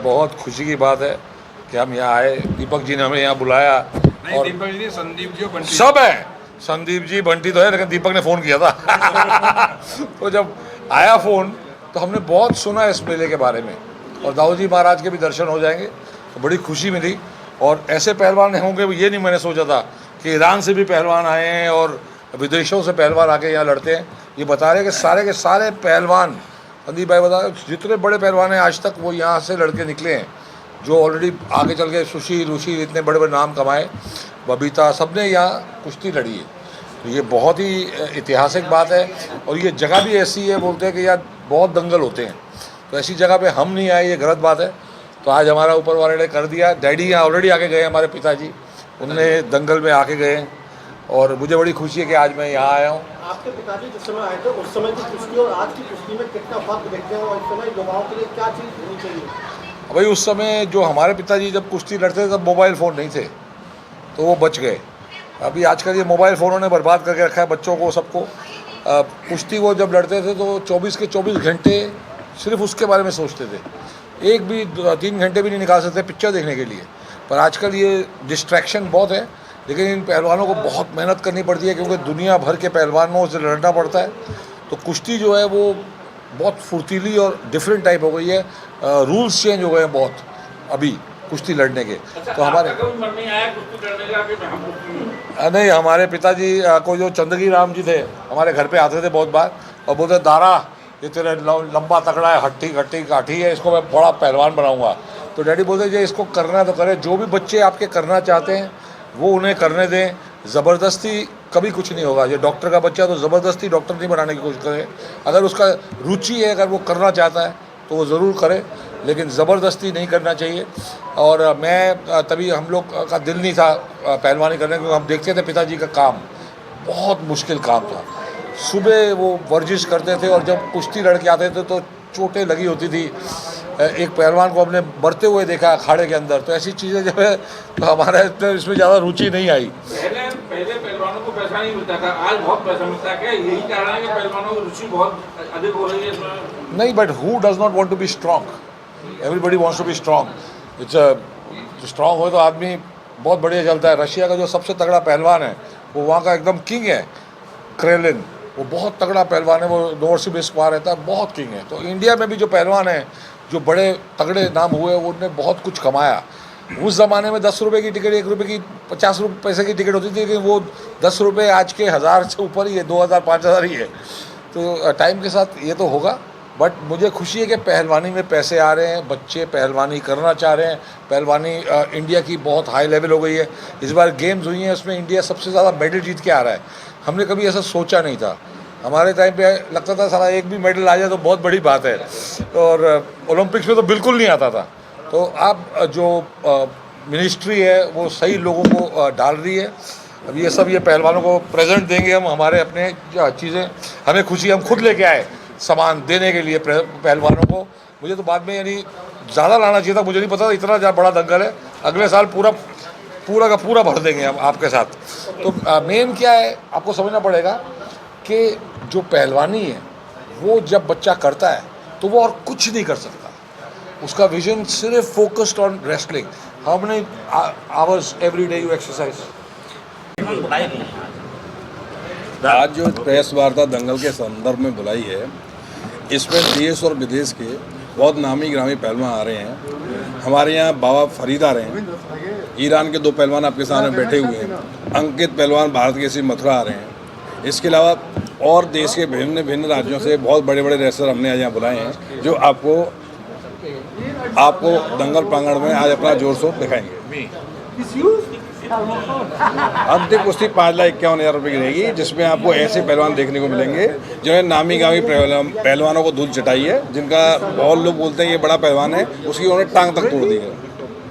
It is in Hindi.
बहुत खुशी की बात है कि हम यहाँ आए। दीपक जी ने हमें यहाँ बुलाया। नहीं, और दीपक जी, संदीप जी और बंटी सब है, संदीप जी बंटी तो है, लेकिन दीपक ने फ़ोन किया था तो जब आया फ़ोन तो हमने बहुत सुना इस मेले के बारे में, और दाऊद जी महाराज के भी दर्शन हो जाएंगे तो बड़ी खुशी मिली। और ऐसे पहलवान होंगे ये नहीं मैंने सोचा था कि ईरान से भी पहलवान आए हैं और विदेशों से पहलवान आके यहाँ लड़ते हैं। ये बता रहे हैं कि सारे के सारे पहलवान, संदीप भाई बता रहे जितने बड़े पहलवान हैं आज तक वो यहाँ से लड़के निकले हैं, जो ऑलरेडी आगे चल के सुशील रुशील इतने बड़े बड़े नाम कमाए, बबीता, सब ने यहाँ कुश्ती लड़ी है। तो ये बहुत ही ऐतिहासिक बात है। और ये जगह भी ऐसी है, बोलते हैं कि यार बहुत दंगल होते हैं, तो ऐसी जगह पे हम नहीं आए, ये गलत बात है। तो आज हमारा ऊपर वाले ने कर दिया। डैडी यहाँ ऑलरेडी आके गए, हमारे पिताजी उनने दंगल में आके गए, और मुझे बड़ी खुशी है कि आज मैं यहाँ आया हूँ। आपके पिताजी जिस समय आए थे उस समय की कुश्ती और आज की कुश्ती में कितना फर्क देखते हैं, और इस समय युवाओं के लिए क्या चीज़ होनी चाहिए? भाई उस समय जो हमारे पिताजी जब कुश्ती लड़ते थे तब मोबाइल फ़ोन नहीं थे, तो वो बच गए। अभी आजकल ये मोबाइल फ़ोनों ने बर्बाद करके रखा है बच्चों को, सबको। कुश्ती वो जब लड़ते थे तो 24 के 24 घंटे सिर्फ उसके बारे में सोचते थे, एक भी 3 घंटे भी नहीं निकाल सकते पिक्चर देखने के लिए। पर आजकल ये डिस्ट्रैक्शन बहुत है, लेकिन इन पहलवानों को बहुत मेहनत करनी पड़ती है, क्योंकि दुनिया भर के पहलवानों से लड़ना पड़ता है। तो कुश्ती जो है वो बहुत फुर्तीली और डिफरेंट टाइप हो गई है। रूल्स चेंज हो गए हैं बहुत अभी कुश्ती लड़ने के। तो हमारे मन नहीं आया कुश्ती लड़ने का कि हम कुश्ती नहीं, हमारे पिताजी को जो चंदगी राम जी थे हमारे घर पे आते थे बहुत बार, और बोलते दारा ये तेरा लंबा तगड़ा है, हट्टी घट्टी काठी है, इसको मैं बड़ा पहलवान बनाऊंगा। तो डैडी बोलते जे इसको करना है तो करे, जो भी बच्चे आपके करना चाहते हैं वो उन्हें करने दें, ज़बरदस्ती कभी कुछ नहीं होगा। ये डॉक्टर का बच्चा तो ज़बरदस्ती डॉक्टर नहीं बनाने की कोशिश करे, अगर उसका रुचि है, अगर वो करना चाहता है तो वो ज़रूर करे, लेकिन ज़बरदस्ती नहीं करना चाहिए। और मैं तभी हम लोग का दिल नहीं था पहलवानी करने, क्योंकि हम देखते थे पिताजी का काम बहुत मुश्किल काम था। सुबह वो वर्जिश करते थे और जब कुश्ती लड़के आते थे तो चोटें लगी होती थी। एक पहलवान को हमने मरते हुए देखा अखाड़े के अंदर। तो ऐसी चीज़ें जो है तो हमारा इसमें ज़्यादा रुचि नहीं आई। पहले पहलवानों को पैसा नहीं मिलता था, आज बहुत पैसा मिलता है। क्या यही कारण है कि पहलवानों की रुचि बहुत अधिक हो रही है इसमें? नहीं, but who does not want to be strong? Everybody wants to be strong. It's strong हो तो आदमी बहुत बढ़िया चलता है। रशिया का जो सबसे तगड़ा पहलवान है वो वहाँ का एकदम किंग है, क्रेलिन, वो बहुत तगड़ा पहलवान है, वो नोवसिबिर्स्क वहाँ रहता है, बहुत किंग है। तो इंडिया में भी जो पहलवान हैं जो बड़े तगड़े नाम हुए, उनने बहुत कुछ कमाया। उस ज़माने में 10 रुपये की टिकट, 1 रुपये की 50 पैसे की टिकट होती थी, लेकिन वो 10 रुपये आज के 1000 से ऊपर ही है, 2000 5000 ही है। तो टाइम के साथ ये तो होगा, बट मुझे खुशी है कि पहलवानी में पैसे आ रहे हैं, बच्चे पहलवानी करना चाह रहे हैं। पहलवानी इंडिया की बहुत हाई लेवल हो गई है। इस बार गेम्स हुई हैं, उसमें इंडिया सबसे ज़्यादा मेडल जीत के आ रहा है। हमने कभी ऐसा सोचा नहीं था। हमारे टाइम पे लगता था सारा एक भी मेडल आ जाए तो बहुत बड़ी बात है, और ओलंपिक्स में तो बिल्कुल नहीं आता था। तो अब जो मिनिस्ट्री है वो सही लोगों को डाल रही है। अब ये सब ये पहलवानों को प्रेजेंट देंगे हम, हमारे अपने चीज़ें, हमें खुशी, हम खुद लेके आए सामान देने के लिए पहलवानों को। मुझे तो बाद में यानी ज़्यादा लाना चाहिए था, मुझे नहीं पता था इतना बड़ा दंगल है। अगले साल पूरा का पूरा भर देंगे हम आपके साथ। तो मेन क्या है आपको समझना पड़ेगा कि जो पहलवानी है वो जब बच्चा करता है तो वो और कुछ नहीं कर सकता। उसका विजन सिर्फ focused on wrestling. How many hours every day you exercise? आज जो प्रेस वार्ता दंगल के संदर्भ में बुलाई है, इसमें देश और विदेश के बहुत नामी ग्रामी पहलवान आ रहे हैं। हमारे यहाँ बाबा फरीद आ रहे हैं, ईरान के 2 पहलवान आपके सामने बैठे हुए हैं, अंकित पहलवान भारत के श्री मथुरा आ रहे हैं। इसके अलावा और देश के भिन्न भिन्न राज्यों से बहुत बड़े बड़े रेसलर हमने आज यहाँ बुलाए हैं, जो आपको दंगल प्रांगण में आज अपना जोर शोर दिखाएंगे। अंतिम कुश्ती 5,51,000 रुपये की रहेगी, जिसमें आपको ऐसे पहलवान देखने को मिलेंगे जिन्होंने नामी गामी पहलवानों को धूल चटाई है, जिनका बहुत लोग बोलते हैं ये बड़ा पहलवान है, उसकी उन्होंने टांग तक तोड़ दी है।